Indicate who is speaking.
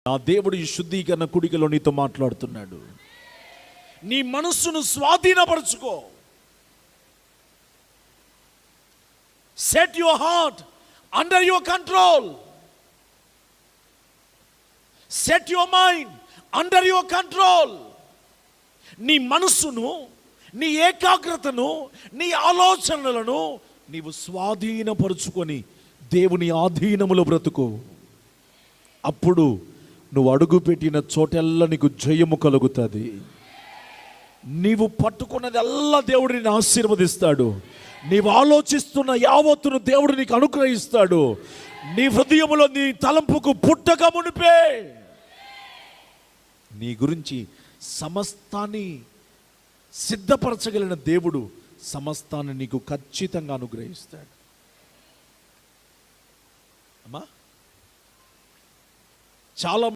Speaker 1: ఆ దేవుడు ఈ శుద్ధీకరణ కుడికలో నీతో మాట్లాడుతున్నాడు. నీ మనస్సును స్వాధీనపరచుకో. Set your heart under your control. Set your mind under your control. నీ మనస్సును, నీ ఏకాగ్రతను, నీ ఆలోచనలను నీవు స్వాధీనపరుచుకొని దేవుని ఆధీనములో బ్రతుకు. అప్పుడు నువ్వు అడుగు పెట్టిన చోటెల్లా నీకు జయము కలుగుతుంది. నీవు పట్టుకున్నదల్లా దేవుడు నిన్ను ఆశీర్వదిస్తాడు. నీవు ఆలోచిస్తున్న యావత్తును దేవుడు నీకు అనుగ్రహిస్తాడు. నీ హృదయములో నీ తలంపుకు పుట్టక మునిపే నీ గురించి సమస్తాన్ని సిద్ధపరచగలిగిన దేవుడు సమస్తాన్ని నీకు ఖచ్చితంగా అనుగ్రహిస్తాడు. అమ్మా, చాలా